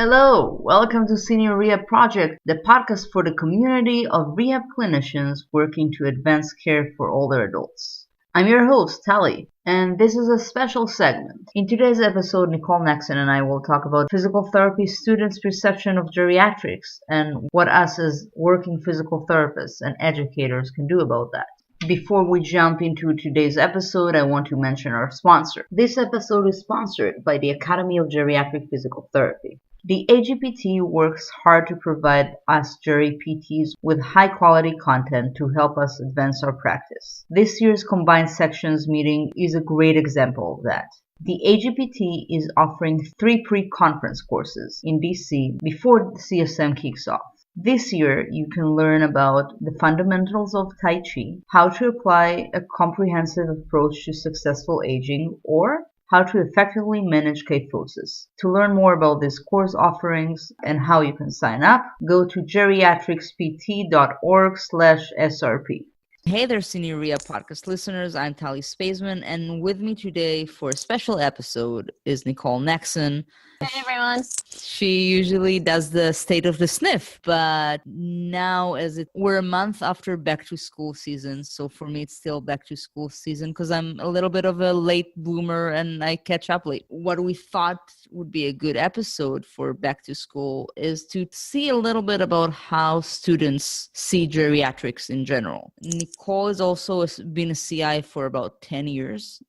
Hello, welcome to Senior Rehab Project, the podcast for the community of rehab clinicians working to advance care for older adults. I'm your host, Tali, and this is a special segment. In today's episode, Nicole and I will talk about physical therapy students' perception of geriatrics and what us as working physical therapists and educators can do about that. Before we jump into today's episode, I want to mention our sponsor. This episode is sponsored by the Academy of Geriatric Physical Therapy. The AGPT works hard to provide us Geri PTs with high quality content to help us advance our practice. This year's Combined Sections meeting is a great example of that. The AGPT is offering 3 pre-conference courses in DC before the CSM kicks off. This year, you can learn about the fundamentals of Tai Chi, how to apply a comprehensive approach to successful aging, or how to effectively manage kyphosis. To learn more about these course offerings and how you can sign up, go to geriatricspt.org/SRP. Hey there, Senior Rehab Podcast listeners. I'm Tali Spaceman, and with me today for a special episode is Nicole Nexon. Hey everyone. She usually does the state of the sniff, but now we're a month after back to school season, so for me it's still back to school season because I'm a little bit of a late bloomer and I catch up late. What we thought would be a good episode for back to school is to see a little bit about how students see geriatrics in general. Nicole has also been a CI for about 10 years.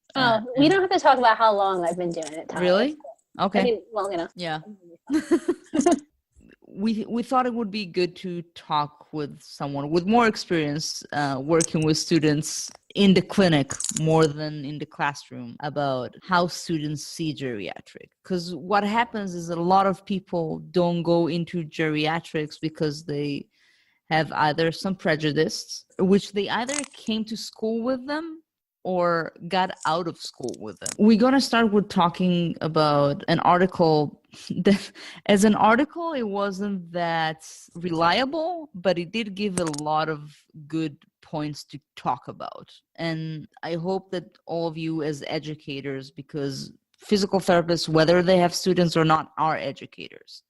We don't have to talk about how long I've been doing it, Tali. Really? Okay. I mean, well, Yeah. We thought it would be good to talk with someone with more experience working with students in the clinic more than in the classroom about how students see geriatric. Because what happens is a lot of people don't go into geriatrics because they have either some prejudice, which they either came to school with them or got out of school with them. We're going to start with talking about an article that, as an article, it wasn't that reliable, but it did give a lot of good points to talk about. And I hope that all of you as educators, because physical therapists, whether they have students or not, are educators.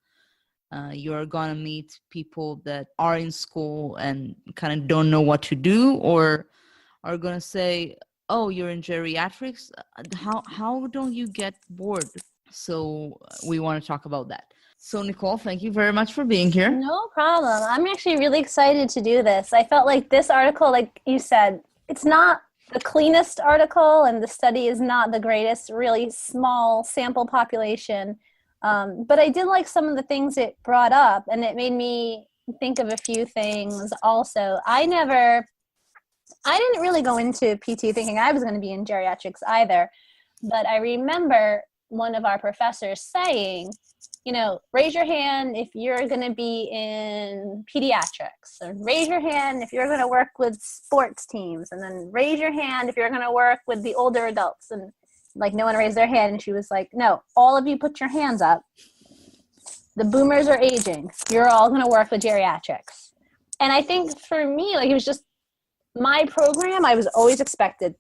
You're going to meet people that are in school and kind of don't know what to do, or are going to say, oh, you're in geriatrics? How don't you get bored? So we want to talk about that. So Nicole, thank you very much for being here. No problem. I'm actually really excited to do this. I felt like this article, like you said, it's not the cleanest article and the study is not the greatest, really small sample population. But I did like some of the things it brought up, and it made me think of a few things also. I didn't really go into PT thinking I was going to be in geriatrics either, but I remember one of our professors saying, raise your hand if you're going to be in pediatrics, or raise your hand if you're going to work with sports teams, and then raise your hand if you're going to work with the older adults. And like no one raised their hand, and she was like, no, all of you put your hands up. The boomers are aging. You're all going to work with geriatrics. And I think for me, like it was just my program, I was always expected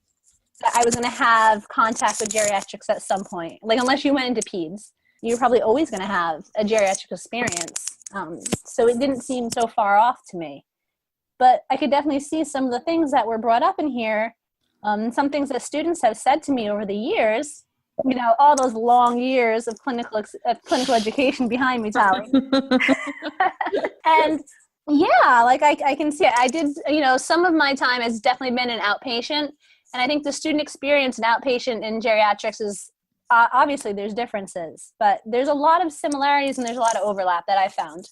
that I was going to have contact with geriatrics at some point. Like, unless you went into peds, you're probably always going to have a geriatric experience. So it didn't seem so far off to me. But I could definitely see some of the things that were brought up in here, some things that students have said to me over the years, all those long years of clinical education behind me, Tali. And yeah, like I can see it. I did, some of my time has definitely been an outpatient. And I think the student experience in outpatient in geriatrics is, obviously there's differences, but there's a lot of similarities and there's a lot of overlap that I found.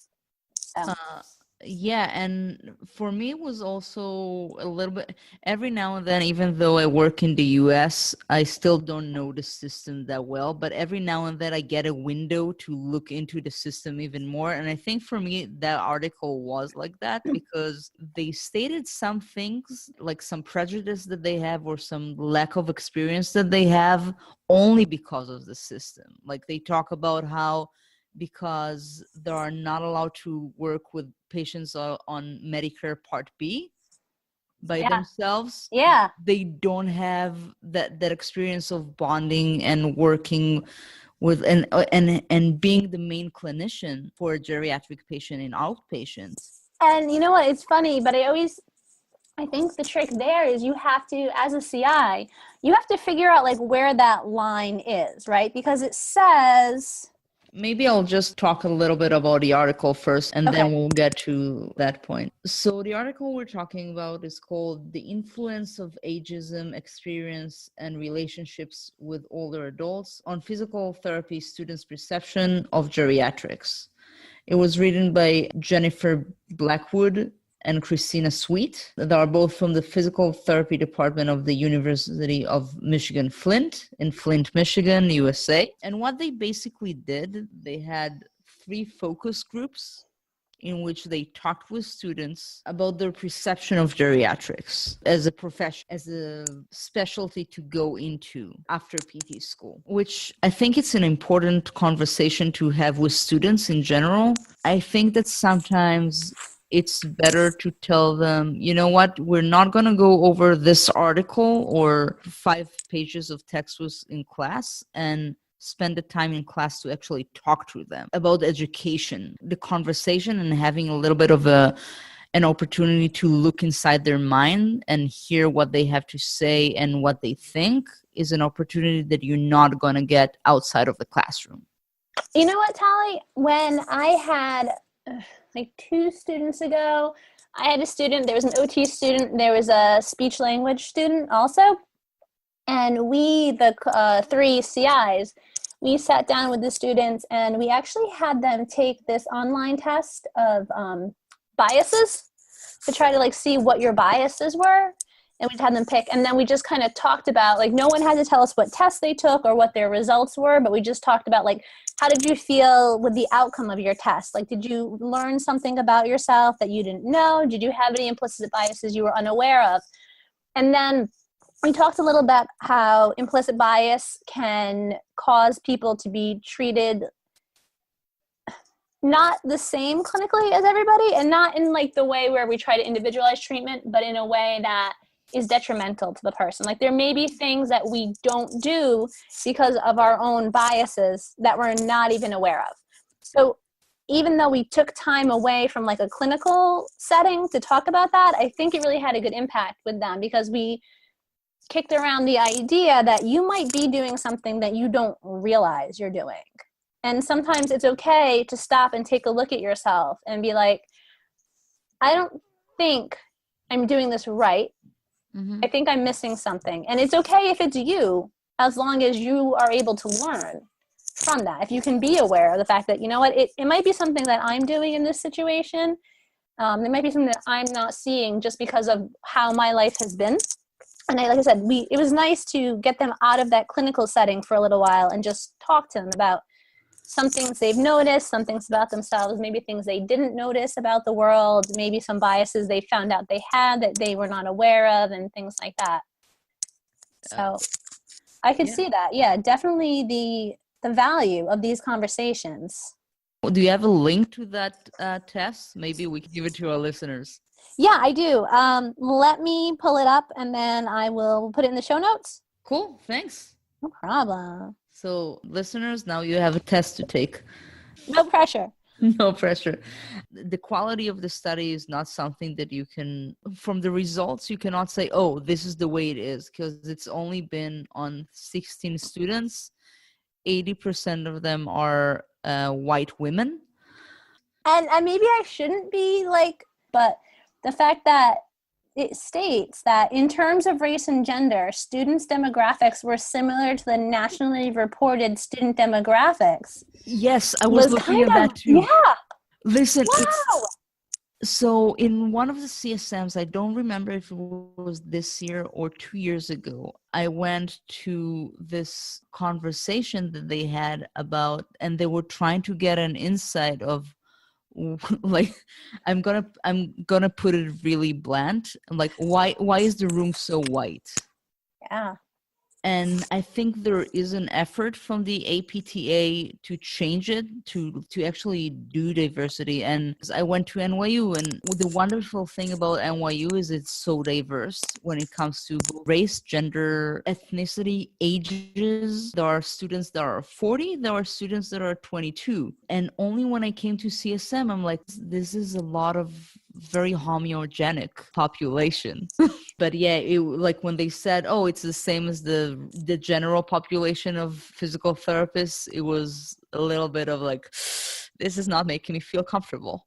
So. Yeah, and for me it was also a little bit, every now and then, even though I work in the US, I still don't know the system that well, but every now and then I get a window to look into the system even more. And I think for me that article was like that because they stated some things, like some prejudice that they have or some lack of experience that they have only because of the system. Like they talk about how because they are not allowed to work with patients on Medicare Part B by themselves. Yeah. They don't have that experience of bonding and working with and being the main clinician for a geriatric patient in outpatients. And you know what? It's funny, but I think the trick there is you have to, as a CI, you have to figure out like where that line is, right? Because it says... Maybe I'll just talk a little bit about the article first, and Okay. then we'll get to that point. So the article we're talking about is called The Influence of Ageism, Experience, and Relationships with Older Adults on Physical Therapy Students' Perception of Geriatrics. It was written by Jennifer Blackwood and Christina Sweet. They are both from the Physical Therapy Department of the University of Michigan Flint in Flint, Michigan, USA. And what they basically did, they had 3 focus groups in which they talked with students about their perception of geriatrics as a profession, as a specialty to go into after PT school, which I think it's an important conversation to have with students in general. I think that sometimes it's better to tell them, you know what, we're not going to go over this article or 5 pages of text in class and spend the time in class to actually talk to them about education. The conversation and having a little bit of an opportunity to look inside their mind and hear what they have to say and what they think is an opportunity that you're not going to get outside of the classroom. You know what, Tali? When I had... like 2 students ago, I had a student, there was an OT student, there was a speech language student also, and we, the 3 CIs, we sat down with the students and we actually had them take this online test of biases to try to like see what your biases were, and we'd had them pick, and then we just kind of talked about, like, no one had to tell us what tests they took or what their results were, but we just talked about, like, how did you feel with the outcome of your test? Like, did you learn something about yourself that you didn't know? Did you have any implicit biases you were unaware of? And then we talked a little bit how implicit bias can cause people to be treated not the same clinically as everybody, and not in like the way where we try to individualize treatment, but in a way that is detrimental to the person. Like, there may be things that we don't do because of our own biases that we're not even aware of. So even though we took time away from like a clinical setting to talk about that, I think it really had a good impact with them, because we kicked around the idea that you might be doing something that you don't realize you're doing. And sometimes it's okay to stop and take a look at yourself and be like, I don't think I'm doing this right. I think I'm missing something. And it's okay if it's you, as long as you are able to learn from that. If you can be aware of the fact that, you know what, it might be something that I'm doing in this situation. It might be something that I'm not seeing just because of how my life has been. And like I said, it was nice to get them out of that clinical setting for a little while and just talk to them about some things they've noticed, some things about themselves, maybe things they didn't notice about the world, maybe some biases they found out they had that they were not aware of, and things like that. So I could see that. Yeah, definitely the value of these conversations. Do you have a link to that test? Maybe we can give it to our listeners. Yeah, I do. Let me pull it up and then I will put it in the show notes. Cool, thanks. No problem. So listeners, now you have a test to take. No pressure. No pressure. The quality of the study is not something that you can, from the results, you cannot say, oh, this is the way it is, because it's only been on 16 students. 80% of them are white women. And maybe I shouldn't be like, but the fact that it states that in terms of race and gender, students' demographics were similar to the nationally reported student demographics. Yes, I was looking at that too. Yeah. Listen, wow. So in one of the CSMs, I don't remember if it was this year or 2 years ago, I went to this conversation that they had about, and they were trying to get an insight of, like, I'm gonna put it really blunt, like, why is the room so white? Yeah. And I think there is an effort from the APTA to change it, to actually do diversity. And I went to NYU, and the wonderful thing about NYU is it's so diverse when it comes to race, gender, ethnicity, ages. There are students that are 40, there are students that are 22. And only when I came to CSM, I'm like, this is a lot of very homogenic population. But yeah, like when they said, oh, it's the same as the general population of physical therapists, it was a little bit of like, this is not making me feel comfortable.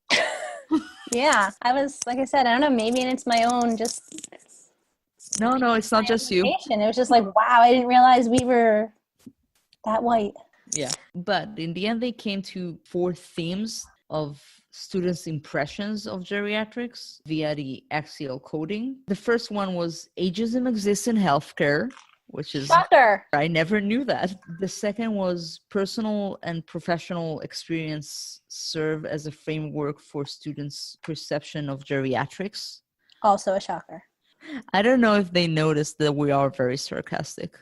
Yeah, I was, like I said, I don't know, maybe it's my own just... No, it's not just you. It was just like, wow, I didn't realize we were that white. Yeah, but in the end, they came to 4 themes of students' impressions of geriatrics via the axial coding. The first one was ageism exists in healthcare, which is... Shocker! I never knew that. The second was personal and professional experience serve as a framework for students' perception of geriatrics. Also a shocker. I don't know if they noticed that we are very sarcastic.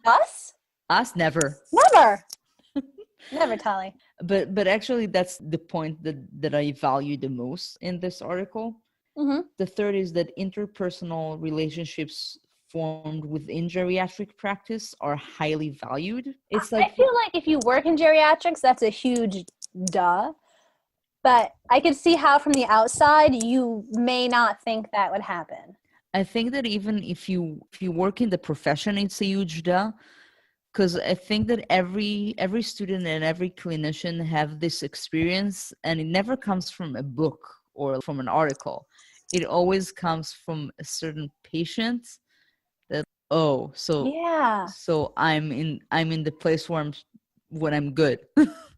Us? Us, never. Never! Never, Tali. But actually, that's the point that I value the most in this article. Mm-hmm. The third is that interpersonal relationships formed within geriatric practice are highly valued. It's like, I feel like if you work in geriatrics, that's a huge duh. But I could see how from the outside you may not think that would happen. I think that even if you work in the profession, it's a huge duh. Because I think that every student and every clinician have this experience, and it never comes from a book or from an article. It always comes from a certain patient that, oh, so I'm in the place where when I'm good.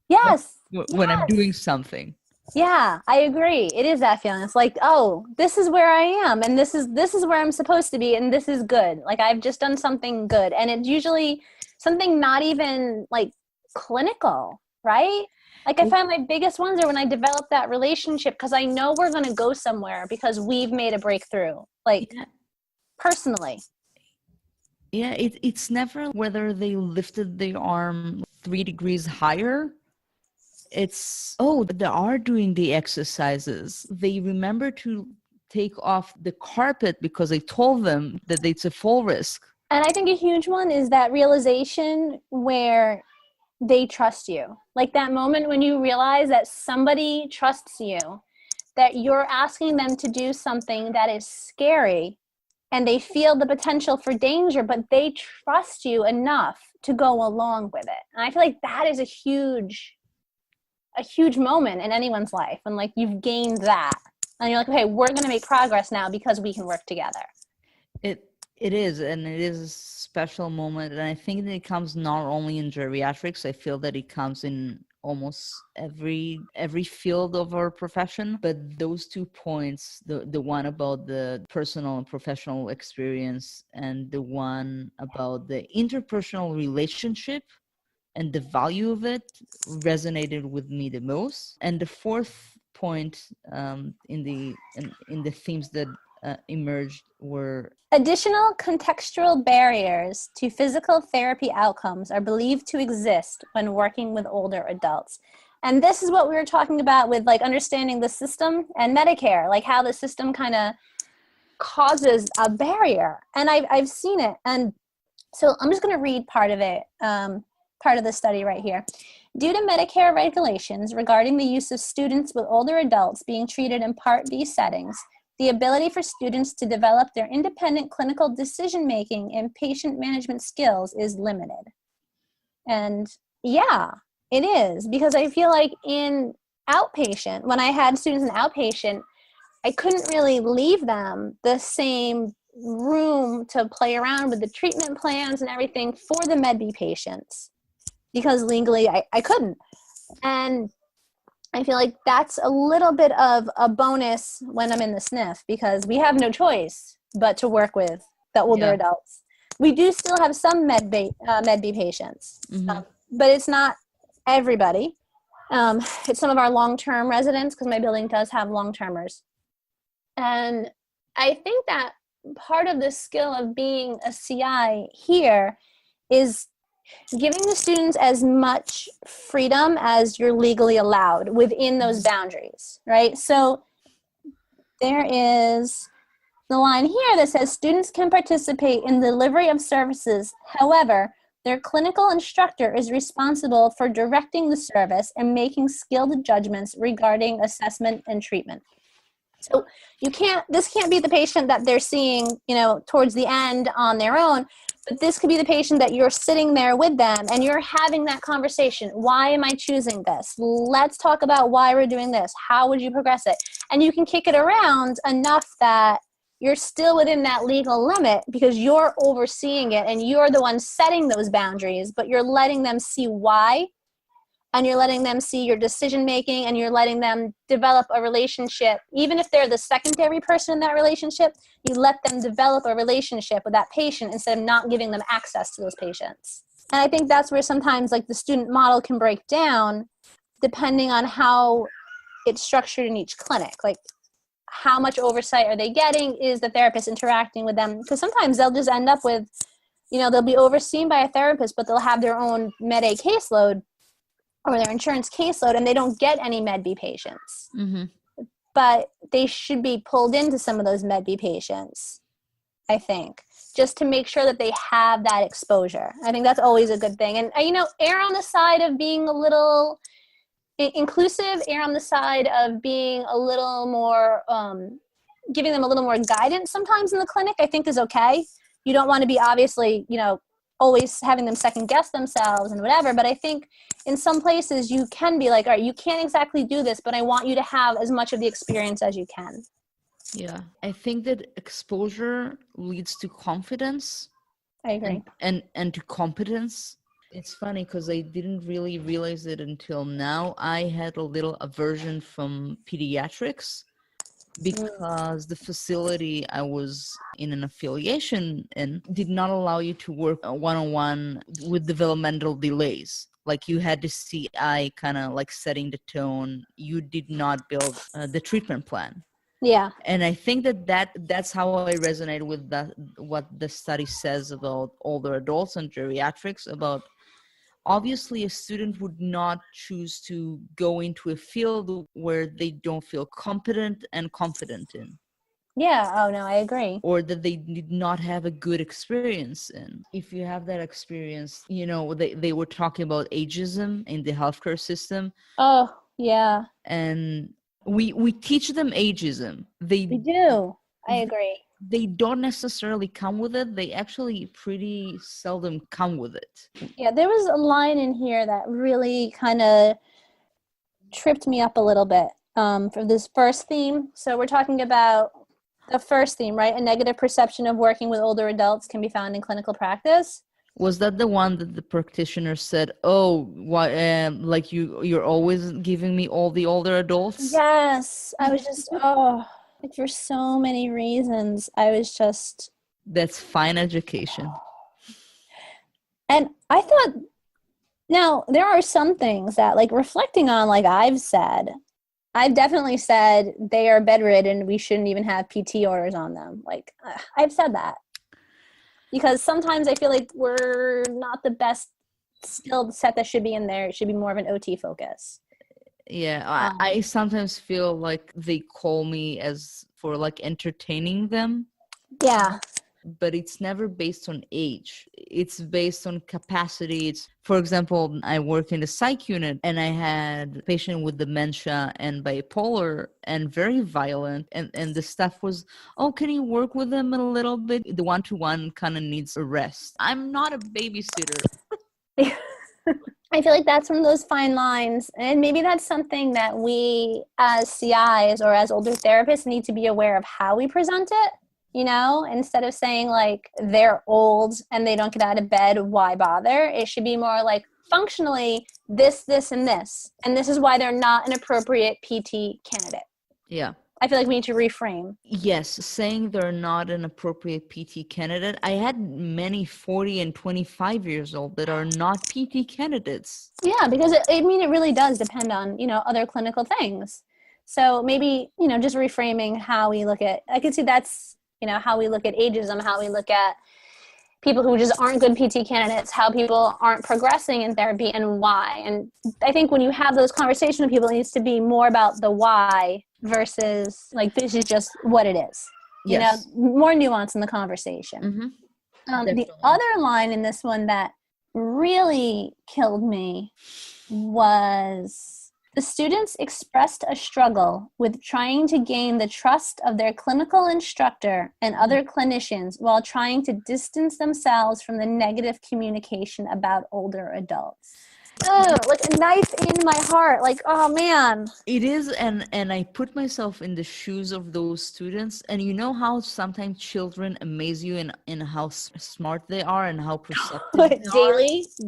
Yes. when I'm doing something. Yeah, I agree. It is that feeling. It's like, oh, this is where I am, and this is where I'm supposed to be, and this is good. Like I've just done something good, and it's usually something not even like clinical, right? Like I find my biggest ones are when I develop that relationship because I know we're going to go somewhere because we've made a breakthrough, like personally. Yeah, it's never whether they lifted the arm 3 degrees higher. It's, oh, they are doing the exercises. They remember to take off the carpet because I told them that it's a full risk. And I think a huge one is that realization where they trust you. Like that moment when you realize that somebody trusts you, that you're asking them to do something that is scary, and they feel the potential for danger, but they trust you enough to go along with it. And I feel like that is a huge moment in anyone's life. And like you've gained that. And you're like, okay, we're going to make progress now because we can work together. It is, and it is a special moment, and I think that it comes not only in geriatrics. I feel that it comes in almost every field of our profession. But those 2 points, the one about the personal and professional experience, and the one about the interpersonal relationship and the value of it, resonated with me the most. And the fourth point in the themes that emerged were additional contextual barriers to physical therapy outcomes are believed to exist when working with older adults. And this is what we were talking about with like understanding the system and Medicare, like how the system kind of causes a barrier. And I've seen it. And so I'm just going to read part of it, part of the study right here. Due to Medicare regulations regarding the use of students with older adults being treated in Part B settings, the ability for students to develop their independent clinical decision-making and patient management skills is limited. And yeah, it is, because I feel like in outpatient, when I had students in outpatient, I couldn't really leave them the same room to play around with the treatment plans and everything for the Med B patients, because legally I couldn't. And I feel like that's a little bit of a bonus when I'm in the SNF, because we have no choice but to work with the older adults. We do still have some Med B patients, but it's not everybody. It's some of our long-term residents, because my building does have long-termers. And I think that part of the skill of being a CI here is giving the students as much freedom as you're legally allowed within those boundaries, right? So there is the line here that says students can participate in the delivery of services. However, their clinical instructor is responsible for directing the service and making skilled judgments regarding assessment and treatment. So this can't be the patient that they're seeing, towards the end on their own, but this could be the patient that you're sitting there with them and you're having that conversation. Why am I choosing this? Let's talk about why we're doing this. How would you progress it? And you can kick it around enough that you're still within that legal limit because you're overseeing it and you're the one setting those boundaries, but you're letting them see why, and you're letting them see your decision making, and you're letting them develop a relationship. Even if they're the secondary person in that relationship, you let them develop a relationship with that patient instead of not giving them access to those patients. And I think that's where sometimes like the student model can break down depending on how it's structured in each clinic. Like, how much oversight are they getting? Is the therapist interacting with them? Because sometimes they'll just end up with, they'll be overseen by a therapist, but they'll have their own Med A caseload or their insurance caseload, and they don't get any Med B patients. Mm-hmm. But they should be pulled into some of those Med B patients, I think, just to make sure that they have that exposure. I think that's always a good thing. And, err on the side of being a little inclusive, err on the side of being a little more, giving them a little more guidance sometimes in the clinic, I think is okay. You don't want to be obviously, always having them second guess themselves and whatever. But I think in some places you can be like, all right, you can't exactly do this, but I want you to have as much of the experience as you can. Yeah. I think that exposure leads to confidence. I agree. And to competence. It's funny because I didn't really realize it until now. I had a little aversion from pediatrics because the facility I was in an affiliation in did not allow you to work one-on-one with developmental delays. Like you had to see I kind of like setting the tone. You did not build the treatment plan. Yeah. And I think that's how I resonate with what the study says about older adults and geriatrics, about obviously a student would not choose to go into a field where they don't feel competent and confident in. Yeah. Oh, no, I agree. Or that they did not have a good experience in. If you have that experience, they were talking about ageism in the healthcare system. Oh, yeah. And we teach them ageism. We do. I agree. They don't necessarily come with it. They actually pretty seldom come with it. Yeah, there was a line in here that really kind of tripped me up a little bit for this first theme. So we're talking about the first theme, right? A negative perception of working with older adults can be found in clinical practice. Was that the one that the practitioner said, "Oh, why? Like you're always giving me all the older adults"? Yes, I was just like for so many reasons, I was just... That's fine education. And I thought, now there are some things that, like, reflecting on, like I've definitely said they are bedridden. We shouldn't even have PT orders on them. Like, I've said that. Because sometimes I feel like we're not the best skill set that should be in there. It should be more of an OT focus. Yeah, I sometimes feel like they call me as for like entertaining them. Yeah. But it's never based on age. It's based on capacity. It's, for example, I work in the psych unit and I had a patient with dementia and bipolar and very violent. And the staff was, "Oh, can you work with them a little bit? The one-to-one kind of needs a rest." I'm not a babysitter. I feel like that's one of those fine lines. And maybe that's something that we as CIs or as older therapists need to be aware of how we present it. Instead of saying like they're old and they don't get out of bed, why bother? It should be more like functionally this, and this. And this is why they're not an appropriate PT candidate. Yeah. I feel like we need to reframe. Yes, saying they're not an appropriate PT candidate. I had many 40 and 25 years old that are not PT candidates. Yeah, because it really does depend on, other clinical things. So maybe, just reframing how we look at, I could see that's how we look at ageism, how we look at people who just aren't good PT candidates, how people aren't progressing in therapy, and why. And I think when you have those conversations with people, it needs to be more about the why versus like, this is just what it is. Yes. More nuance in the conversation. The other line in this one that really killed me was, the students expressed a struggle with trying to gain the trust of their clinical instructor and other clinicians while trying to distance themselves from the negative communication about older adults. Oh, like a knife in my heart. Like, oh man. It is, and I put myself in the shoes of those students, and you know how sometimes children amaze you in how smart they are and how perceptive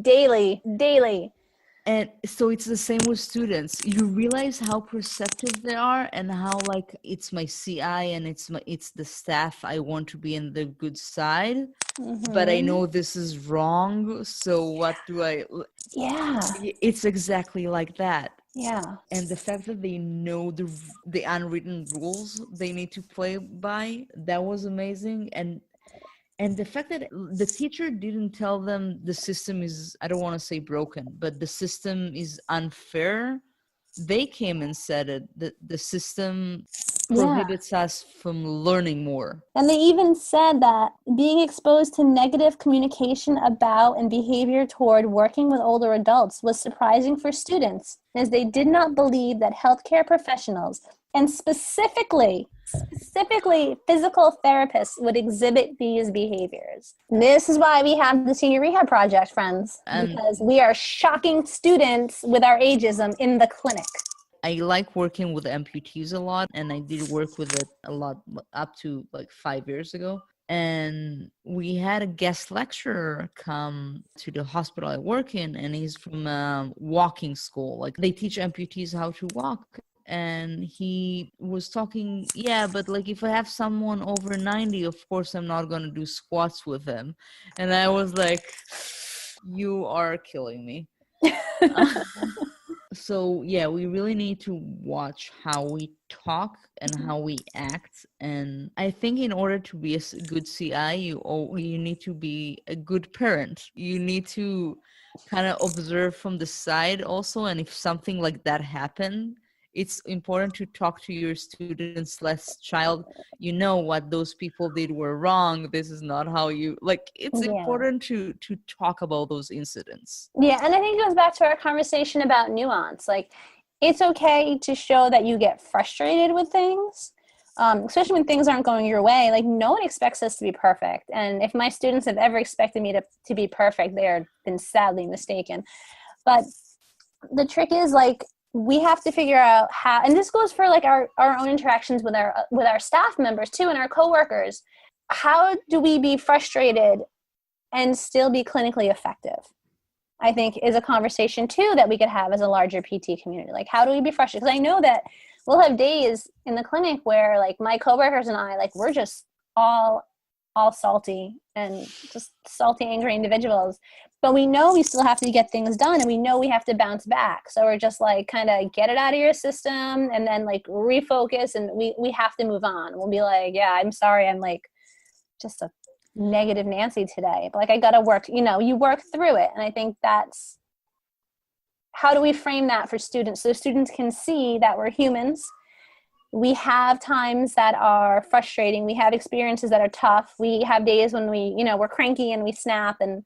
Daily. And so it's the same with students. You realize how perceptive they are and how like it's my CI and it's the staff. I want to be in the good side, but I know this is wrong. So what do I? Yeah. It's exactly like that. Yeah. And the fact that they know the unwritten rules they need to play by, that was amazing. And the fact that the teacher didn't tell them the system is, I don't want to say broken, but the system is unfair. They came and said it, that the system prohibits us from learning more. And they even said that being exposed to negative communication about and behavior toward working with older adults was surprising for students, as they did not believe that healthcare professionals, and specifically physical therapists, would exhibit these behaviors. This is why we have the Senior Rehab Project, friends, because we are shocking students with our ageism in the clinic. I like working with amputees a lot, and I did work with it a lot up to like 5 years ago. And we had a guest lecturer come to the hospital I work in, and he's from a walking school. Like they teach amputees how to walk. And he was talking, but like if I have someone over 90, of course I'm not going to do squats with them. And I was like, you are killing me. So we really need to watch how we talk and how we act. And I think in order to be a good CI, you need to be a good parent. You need to kind of observe from the side also. And if something like that happened, it's important to talk to your students less child. You know what those people did were wrong. This is not how you like. It's important to talk about those incidents. Yeah, and I think it goes back to our conversation about nuance. Like, it's okay to show that you get frustrated with things, especially when things aren't going your way. Like, no one expects us to be perfect. And if my students have ever expected me to be perfect, they have been sadly mistaken. But the trick is, like, we have to figure out how, and this goes for like our own interactions with our staff members too, and our coworkers. How do we be frustrated and still be clinically effective? I think is a conversation too that we could have as a larger PT community. Like, how do we be frustrated? Because I know that we'll have days in the clinic where like my coworkers and I, like, we're just all salty and just salty, angry individuals. But we know we still have to get things done, and we know we have to bounce back. So we're just like, kind of get it out of your system and then like refocus, and we have to move on. We'll be like, yeah, I'm sorry, I'm like just a negative Nancy today. But like, I got to work, you work through it. And I think that's, how do we frame that for students? So students can see that we're humans. We have times that are frustrating. We have experiences that are tough. We have days when we're cranky and we snap and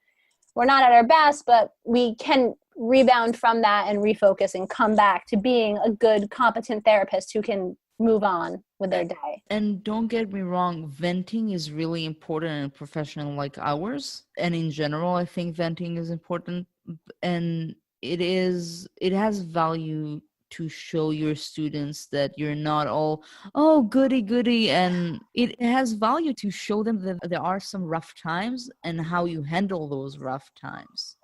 we're not at our best, but we can rebound from that and refocus and come back to being a good, competent therapist who can move on with their day. And don't get me wrong, venting is really important in a profession like ours. And in general, I think venting is important. And it has value to show your students that you're not all, oh, goody, and it has value to show them that there are some rough times and how you handle those rough times,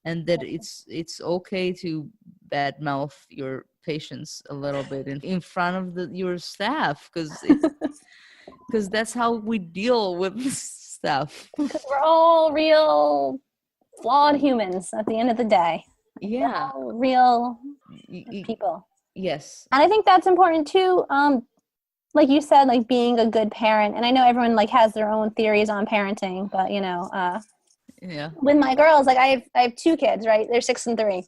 and that it's okay to badmouth your patients a little bit in front of your staff, because that's how we deal with stuff. Because we're all real flawed humans at the end of the day. Yeah, real people. Yes. And I think that's important too. like you said, like being a good parent, and I know everyone like has their own theories on parenting, but Yeah. with my girls, like I have two kids, right? They're 6 and 3.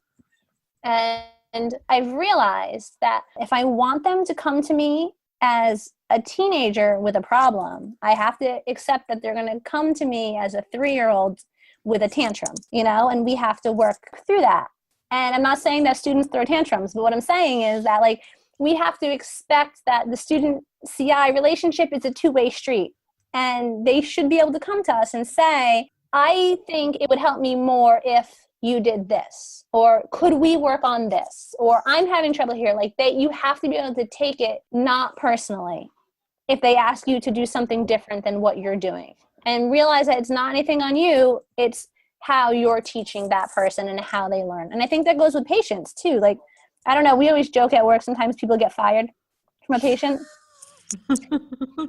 And I've realized that if I want them to come to me as a teenager with a problem, I have to accept that they're going to come to me as a 3-year-old with a tantrum, and we have to work through that. And I'm not saying that students throw tantrums, but what I'm saying is that like we have to expect that the student CI relationship is a two-way street. And they should be able to come to us and say, I think it would help me more if you did this, or could we work on this, or I'm having trouble here. Like you have to be able to take it not personally if they ask you to do something different than what you're doing, and realize that it's not anything on you. It's how you're teaching that person and how they learn. And I think that goes with patients too. Like, I don't know, we always joke at work, sometimes people get fired from a patient.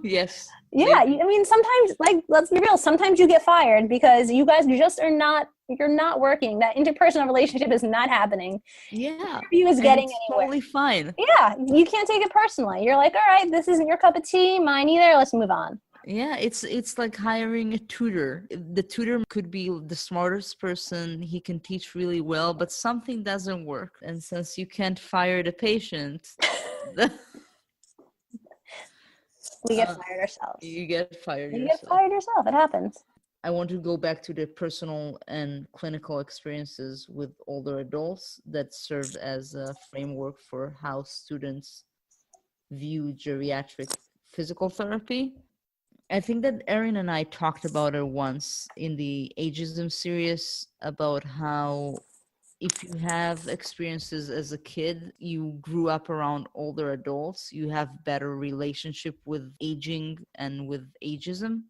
Yes. Yeah, I mean, sometimes, like, let's be real, sometimes you get fired because you guys just you're not working. That interpersonal relationship is not happening. Yeah. You is getting it's anywhere. Totally fine. Yeah, you can't take it personally. You're like, all right, this isn't your cup of tea, mine either, let's move on. Yeah, it's like hiring a tutor. The tutor could be the smartest person, he can teach really well, but something doesn't work. And since you can't fire the patient, we get fired ourselves. You get fired You yourself. get fired yourself. It happens. I want to go back to the personal and clinical experiences with older adults that served as a framework for how students view geriatric physical therapy. I think that Erin and I talked about it once in the ageism series about how if you have experiences as a kid, you grew up around older adults, you have better relationship with aging and with ageism.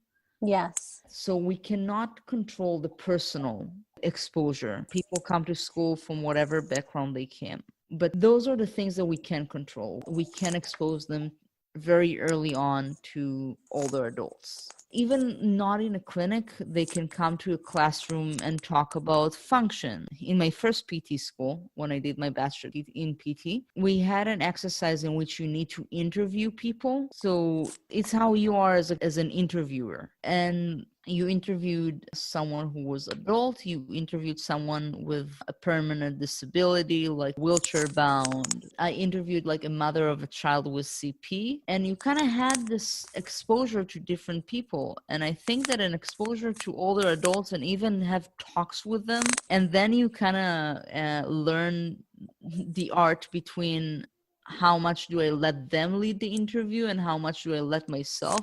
Yes. So we cannot control the personal exposure. People come to school from whatever background they came. But those are the things that we can control. We can expose them very early on to older adults. Even not in a clinic, they can come to a classroom and talk about function. In my first PT school, when I did my bachelor in PT, we had an exercise in which you need to interview people. So it's how you are as an interviewer. And you interviewed someone who was adult, you interviewed someone with a permanent disability, like wheelchair bound. I interviewed like a mother of a child with CP, and you kind of had this exposure to different people. And I think that an exposure to older adults and even have talks with them, and then you kind of learn the art between how much do I let them lead the interview and how much do I let myself.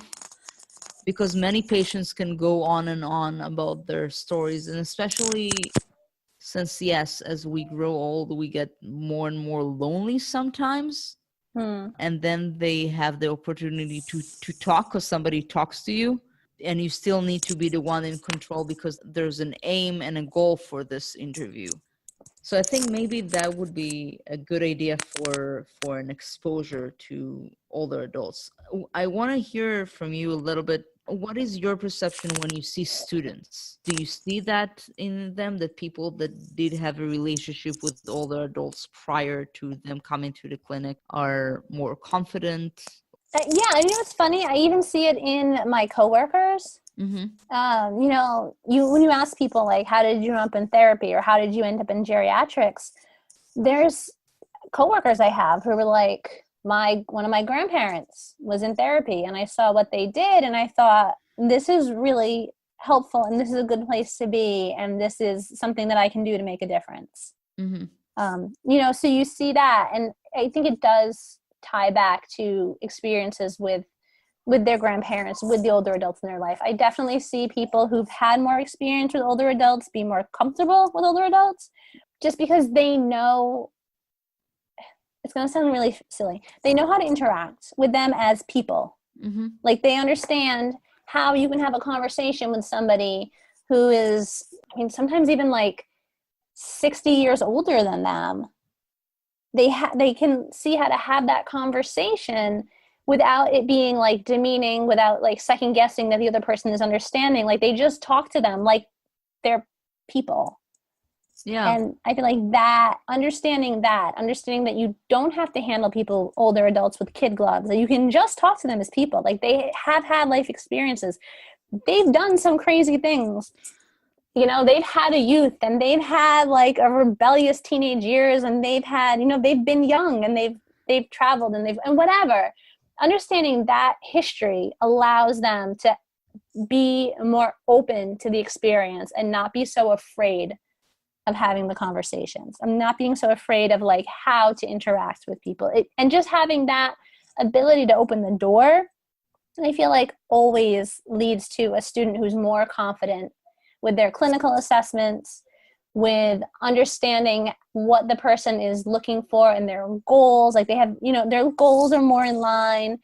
Because many patients can go on and on about their stories, and especially since, yes, as we grow old, we get more and more lonely sometimes. And then they have the opportunity to talk because somebody talks to you, and you still need to be the one in control because there's an aim and a goal for this interview. So I think maybe that would be a good idea for an exposure to older adults. I want to hear from you a little bit. What is your perception when you see students? Do you see that in them, that people that did have a relationship with older adults prior to them coming to the clinic are more confident? Yeah, you know what's funny? I even see it in my coworkers. Mm-hmm. When you ask people like, how did you end up in therapy or how did you end up in geriatrics? There's coworkers I have who were like, one of my grandparents was in therapy and I saw what they did and I thought, this is really helpful and this is a good place to be and this is something that I can do to make a difference. Mm-hmm. So you see that, and I think it does tie back to experiences with their grandparents, with the older adults in their life. I definitely see people who've had more experience with older adults be more comfortable with older adults just because they know, it's going to sound really silly, they know how to interact with them as people. Mm-hmm. Like they understand how you can have a conversation with somebody who is, sometimes even like 60 years older than them. They can see how to have that conversation without it being like demeaning, without like second guessing that the other person is understanding. Like they just talk to them like they're people. Yeah. And I feel like that understanding that you don't have to handle people, older adults, with kid gloves, that you can just talk to them as people. Like, they have had life experiences. They've done some crazy things. You know, they've had a youth, and they've had like a rebellious teenage years, and they've had, you know, they've been young, and they've traveled, and whatever. Understanding that history allows them to be more open to the experience and not be so afraid of having the conversations. I'm not being so afraid of like how to interact with people. And just having that ability to open the door, I feel like always leads to a student who's more confident with their clinical assessments, with understanding what the person is looking for and their goals. Like, they have, you know, their goals are more in line.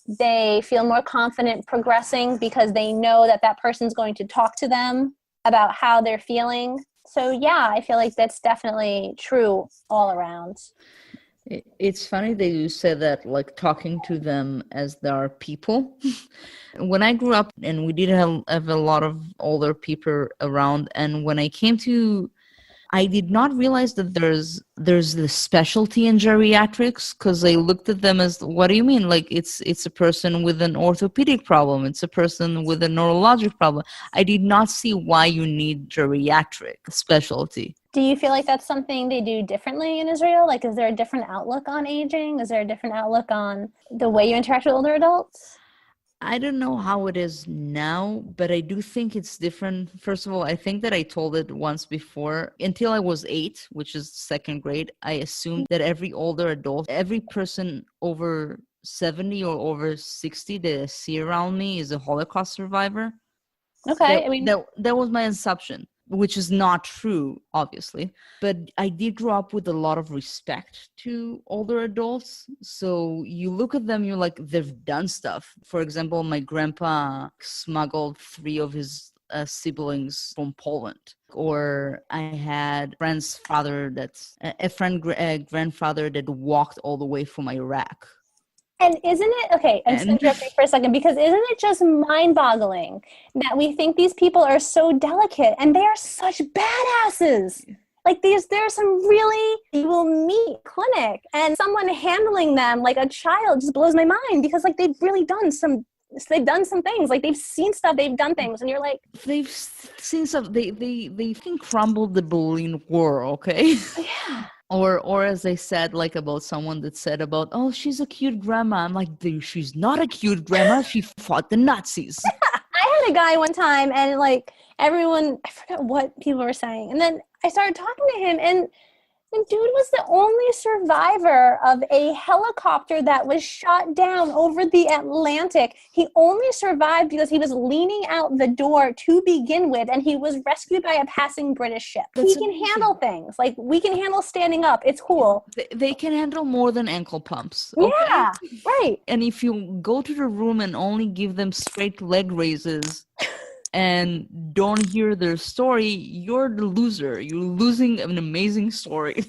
They feel more confident progressing because they know that that person's going to talk to them about how they're feeling. So yeah, I feel like that's definitely true all around. It's funny that you said that, like talking to them as they are people. When I grew up, and we did have a lot of older people around, and when I came to, I did not realize that there's this specialty in geriatrics, because I looked at them as, what do you mean? Like, it's a person with an orthopedic problem. It's a person with a neurologic problem. I did not see why you need geriatric specialty. Do you feel like that's something they do differently in Israel? Like, is there a different outlook on aging? Is there a different outlook on the way you interact with older adults? I don't know how it is now, but I do think it's different. First of all, I think that I told it once before. Until I was 8, which is second grade, I assumed that every older adult, every person over 70 or over 60 that I see around me is a Holocaust survivor. Okay. That was my assumption, which is not true, obviously. But I did grow up with a lot of respect to older adults. So you look at them, you're like, they've done stuff. For example, my grandpa smuggled 3 of his siblings from Poland. Or I had grandfather that walked all the way from Iraq. And isn't it, okay, I'm just interrupting for a second, because isn't it just mind-boggling that we think these people are so delicate, and they are such badasses? Like, there's some really, you will meet clinic, and someone handling them like a child just blows my mind, because like they've done some things, like they've seen stuff, they've done things, and you're like, they've seen stuff, they think crumbled the Berlin Wall, okay? Yeah. Or as I said, like about someone that said about, oh, she's a cute grandma. I'm like, dude, she's not a cute grandma. She fought the Nazis. I had a guy one time, and like everyone, I forgot what people were saying. And then I started talking to him, and the dude was the only survivor of a helicopter that was shot down over the Atlantic. He only survived because he was leaning out the door to begin with, and he was rescued by a passing British ship. We can handle things. Like, we can handle standing up. It's cool. They can handle more than ankle pumps. Okay? Yeah, right. And if you go to the room and only give them straight leg raises and don't hear their story, you're the loser. You're losing an amazing story.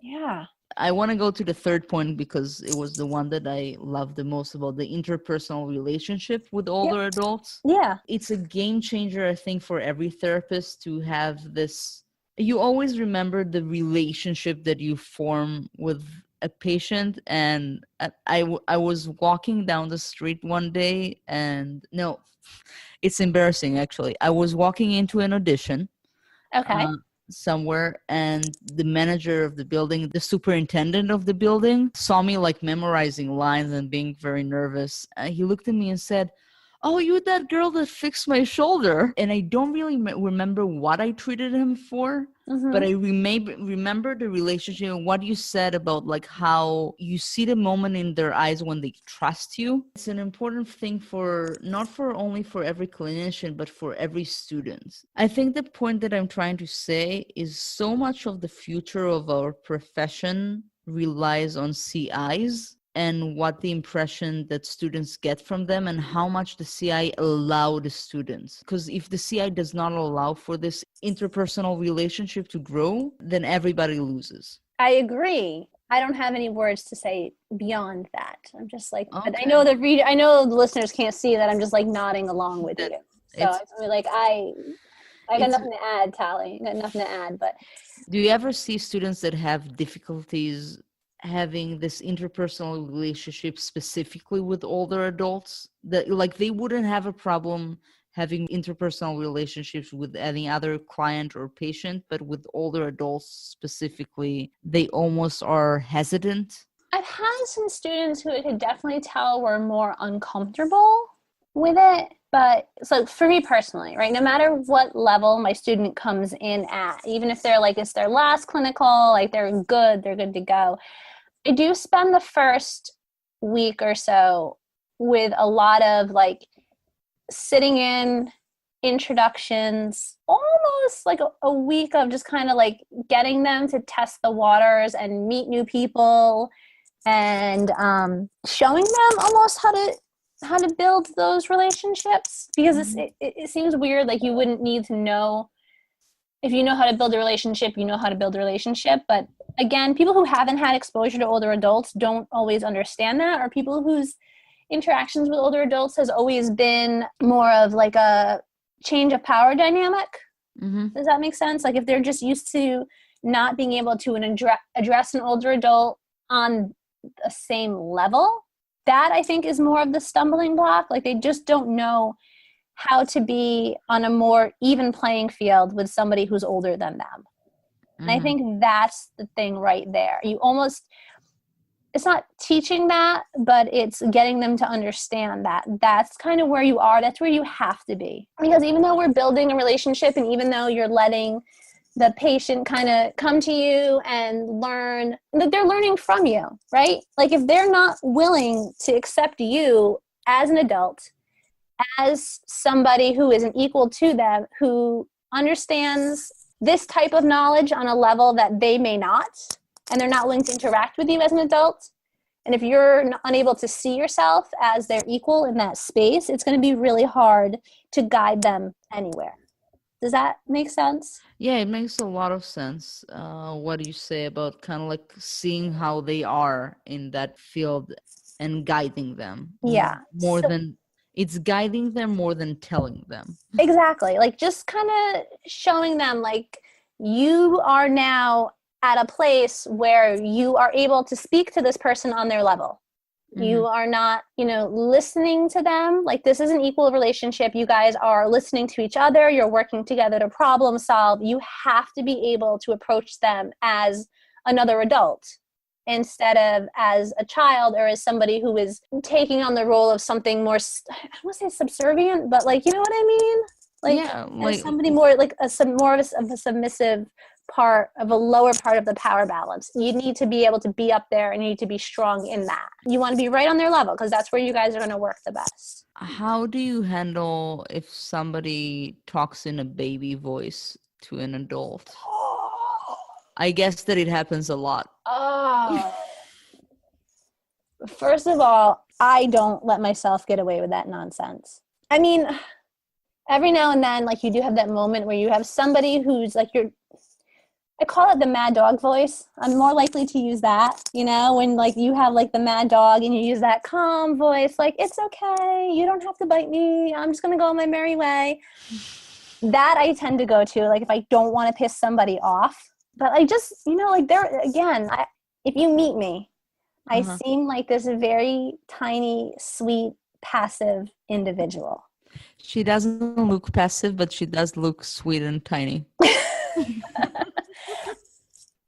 Yeah. I want to go to the third point because it was the one that I love the most, about the interpersonal relationship with older adults. Yeah. It's a game changer, I think, for every therapist to have this. You always remember the relationship that you form with a patient. And I was walking down the street one day, and no, it's embarrassing, actually. I was walking into an audition. Okay. Somewhere, and the manager of the building, the superintendent of the building, saw me like memorizing lines and being very nervous. He looked at me and said, oh, you that girl that fixed my shoulder. And I don't really remember what I treated him for, but I remember the relationship and what you said about like how you see the moment in their eyes when they trust you. It's an important thing for, not for only for every clinician, but for every student. I think the point that I'm trying to say is so much of the future of our profession relies on CIs and what the impression that students get from them and how much the CI allow the students. Because if the CI does not allow for this interpersonal relationship to grow, then everybody loses. I agree. I don't have any words to say beyond that. I'm just like, okay. But I know I know the listeners can't see that I'm just like nodding along with you. So it's like I I got nothing to add, Tali. I got nothing to add, but do you ever see students that have difficulties having this interpersonal relationship specifically with older adults, that like they wouldn't have a problem having interpersonal relationships with any other client or patient, but with older adults specifically, they almost are hesitant? I've had some students who I could definitely tell were more uncomfortable with it. But so for me personally, right, no matter what level my student comes in at, even if they're like, it's their last clinical, like they're good to go. I do spend the first week or so with a lot of like sitting in introductions, almost like a week of just kind of like getting them to test the waters and meet new people, and showing them almost how to build those relationships, because it seems weird, like you wouldn't need to know. If you know how to build a relationship, you know how to build a relationship. But again, people who haven't had exposure to older adults don't always understand that, or people whose interactions with older adults has always been more of like a change of power dynamic. Does that make sense? Like if they're just used to not being able to address an older adult on the same level, that I think is more of the stumbling block. Like they just don't know how to be on a more even playing field with somebody who's older than them. And I think that's the thing right there. You almost, it's not teaching that, but it's getting them to understand that that's kind of where you are. That's where you have to be. Because even though we're building a relationship, and even though you're letting the patient kind of come to you and learn, that they're learning from you, right? Like if they're not willing to accept you as an adult, as somebody who is an equal to them, who understands this type of knowledge on a level that they may not, and they're not willing to interact with you as an adult, and if you're unable to see yourself as their equal in that space, it's going to be really hard to guide them anywhere. Does that make sense? Yeah, it makes a lot of sense. What do you say about kind of like seeing how they are in that field and guiding them? Yeah. It's guiding them more than telling them. Exactly. Like just kind of showing them like you are now at a place where you are able to speak to this person on their level. You are not, listening to them. Like this is an equal relationship. You guys are listening to each other. You're working together to problem solve. You have to be able to approach them as another adult instead of as a child or as somebody who is taking on the role of something more, I don't want to say subservient, but like, you know what I mean? Like, yeah, like somebody more like more of a submissive part of a lower part of the power balance. You need to be able to be up there and you need to be strong in that. You want to be right on their level because that's where you guys are going to work the best. How do you handle if somebody talks in a baby voice to an adult? I guess that it happens a lot. Oh. First of all, I don't let myself get away with that nonsense. I mean, every now and then, like you do have that moment where you have somebody who's like I call it the mad dog voice. I'm more likely to use that, when like you have like the mad dog and you use that calm voice, like, it's okay. You don't have to bite me. I'm just going to go on my merry way. That I tend to go to, like if I don't want to piss somebody off. But I just, like there again, if you meet me, I seem like this very tiny, sweet, passive individual. She doesn't look passive, but she does look sweet and tiny.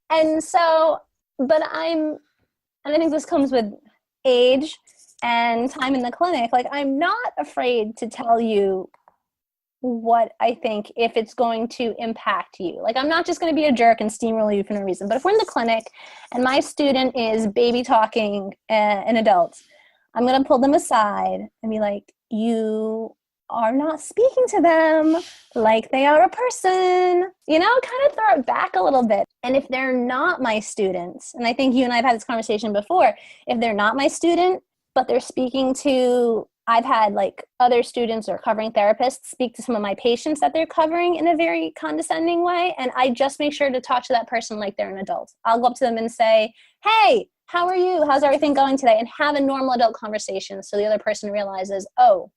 And so, and I think this comes with age and time in the clinic. Like, I'm not afraid to tell you what I think if it's going to impact you. Like, I'm not just going to be a jerk and steamroll you for no reason. But if we're in the clinic and my student is baby talking an adult, I'm going to pull them aside and be like, you are not speaking to them like they are a person, kind of throw it back a little bit. And if they're not my students, and I think you and I have had this conversation before, if they're not my student, but they're speaking to, I've had like other students or covering therapists speak to some of my patients that they're covering in a very condescending way. And I just make sure to talk to that person like they're an adult. I'll go up to them and say, hey, how are you? How's everything going today? And have a normal adult conversation so the other person realizes, oh,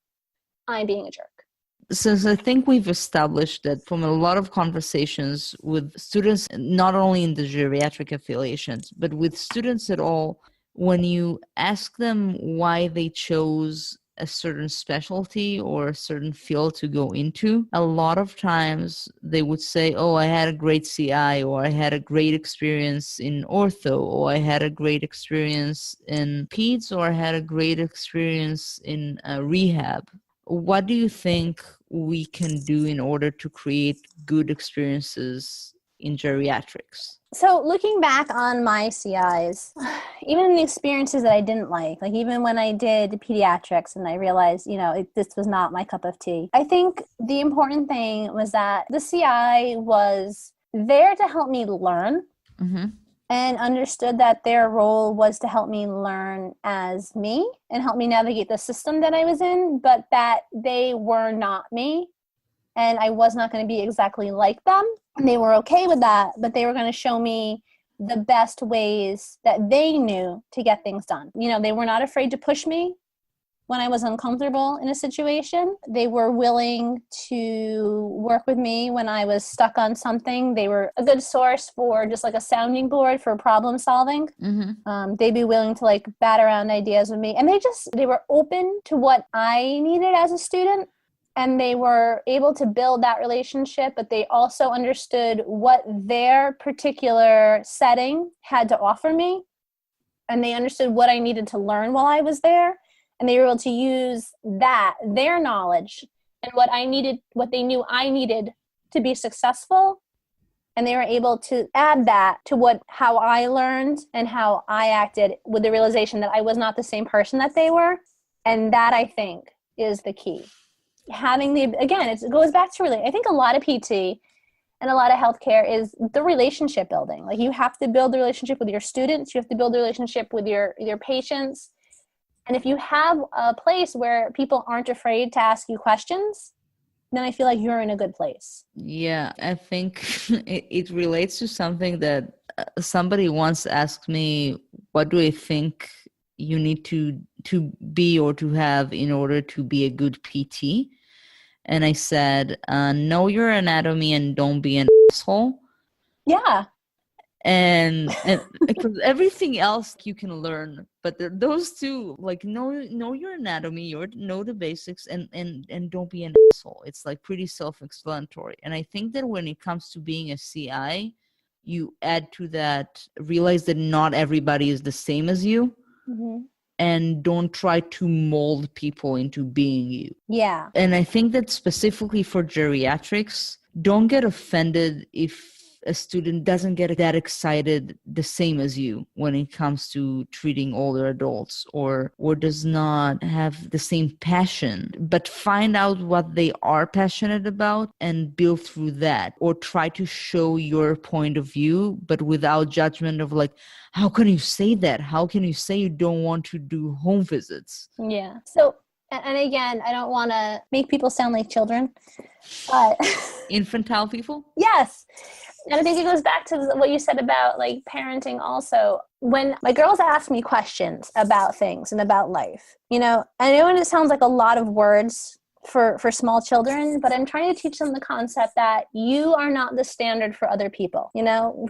I'm being a jerk. So I think we've established that from a lot of conversations with students, not only in the geriatric affiliations, but with students at all, when you ask them why they chose a certain specialty or a certain field to go into, a lot of times they would say, oh, I had a great CI, or I had a great experience in ortho, or I had a great experience in peds, or I had a great experience in rehab. What do you think we can do in order to create good experiences in geriatrics? So looking back on my CIs, even in the experiences that I didn't like even when I did pediatrics and I realized, this was not my cup of tea, I think the important thing was that the CI was there to help me learn. Mm-hmm. And understood that their role was to help me learn as me and help me navigate the system that I was in, but that they were not me and I was not going to be exactly like them. And they were okay with that, but they were going to show me the best ways that they knew to get things done. They were not afraid to push me when I was uncomfortable in a situation. They were willing to work with me when I was stuck on something. They were a good source for just a sounding board for problem solving. Mm-hmm. They'd be willing to bat around ideas with me. And they were open to what I needed as a student. And they were able to build that relationship, but they also understood what their particular setting had to offer me. And they understood what I needed to learn while I was there. And they were able to use their knowledge and what they knew I needed to be successful. And they were able to add that to how I learned and how I acted, with the realization that I was not the same person that they were. And that, I think, is the key. It goes back to I think a lot of PT and a lot of healthcare is the relationship building. You have to build the relationship with your students. You have to build the relationship with your patients. And if you have a place where people aren't afraid to ask you questions, then I feel like you're in a good place. Yeah, I think it relates to something that somebody once asked me, what do I think you need to be or to have in order to be a good PT? And I said, know your anatomy and don't be an asshole. Yeah. And because everything else you can learn, but those two, know your anatomy, know the basics, and don't be an asshole. It's pretty self-explanatory. And I think that when it comes to being a CI, you add to that, realize that not everybody is the same as you. Mm-hmm. And don't try to mold people into being you. Yeah. And I think that specifically for geriatrics, don't get offended if a student doesn't get that excited the same as you when it comes to treating older adults, or does not have the same passion, but find out what they are passionate about and build through that, or try to show your point of view, but without judgment of how can you say that? How can you say you don't want to do home visits? Yeah. So, and again, I don't want to make people sound like children, but infantile people? Yes. And I think it goes back to what you said about parenting also. When my girls ask me questions about things and about life, I know it sounds like a lot of words for small children, but I'm trying to teach them the concept that you are not the standard for other people.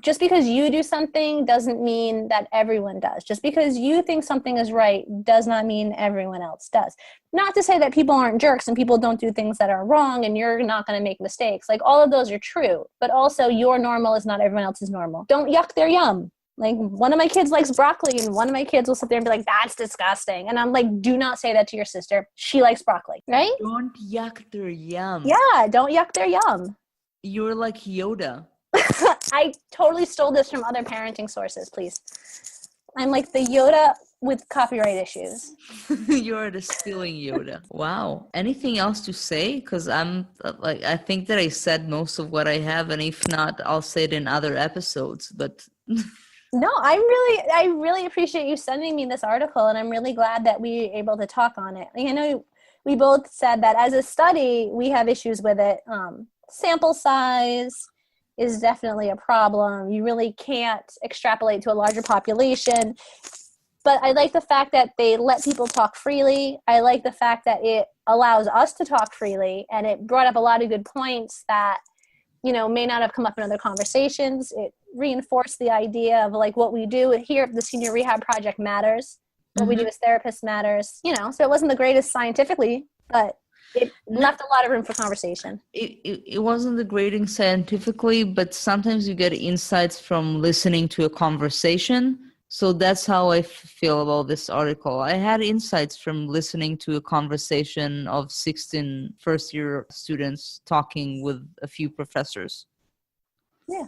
Just because you do something doesn't mean that everyone does. Just because you think something is right does not mean everyone else does. Not to say that people aren't jerks and people don't do things that are wrong and you're not going to make mistakes. All of those are true, but also your normal is not everyone else's normal. Don't yuck their yum. One of my kids likes broccoli and one of my kids will sit there and be like, that's disgusting. And I'm like, do not say that to your sister. She likes broccoli, right? Don't yuck their yum. Yeah, don't yuck their yum. You're like Yoda. I totally stole this from other parenting sources, please. I'm like the Yoda with copyright issues. You're the stealing Yoda. Wow. Anything else to say? Because I think that I said most of what I have, and if not, I'll say it in other episodes, but... No, I really appreciate you sending me this article, and I'm really glad that we were able to talk on it. We both said that as a study, we have issues with it. Sample size is definitely a problem. You really can't extrapolate to a larger population. But I like the fact that they let people talk freely. I like the fact that it allows us to talk freely, and it brought up a lot of good points that, you know, may not have come up in other conversations. It reinforced the idea of like what we do here at the Senior Rehab Project matters. What we do as therapists matters, you know. So it wasn't the greatest scientifically, but it left a lot of room for conversation. It wasn't the grading scientifically, but sometimes you get insights from listening to a conversation. So that's how I feel about this article. I had insights from listening to a conversation of 16 first-year students talking with a few professors. Yeah,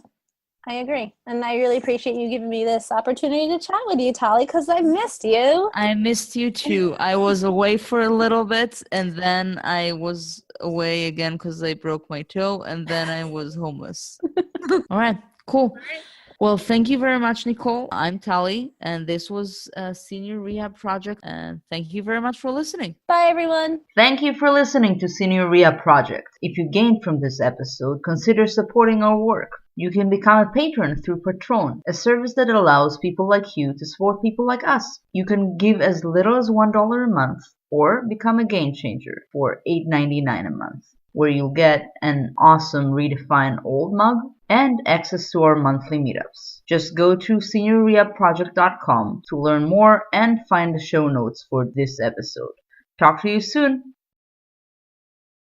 I agree. And I really appreciate you giving me this opportunity to chat with you, Tali, because I missed you. I missed you too. I was away for a little bit, and then I was away again because I broke my toe, and then I was homeless. All right, cool. Well, thank you very much, Nicole. I'm Tali, and this was a Senior Rehab Project, and thank you very much for listening. Bye, everyone. Thank you for listening to Senior Rehab Project. If you gained from this episode, consider supporting our work. You can become a patron through Patron, a service that allows people like you to support people like us. You can give as little as $1 a month, or become a Game Changer for $8.99 a month, where you'll get an awesome Redefine Old mug and access to our monthly meetups. Just go to seniorrehabproject.com to learn more and find the show notes for this episode. Talk to you soon!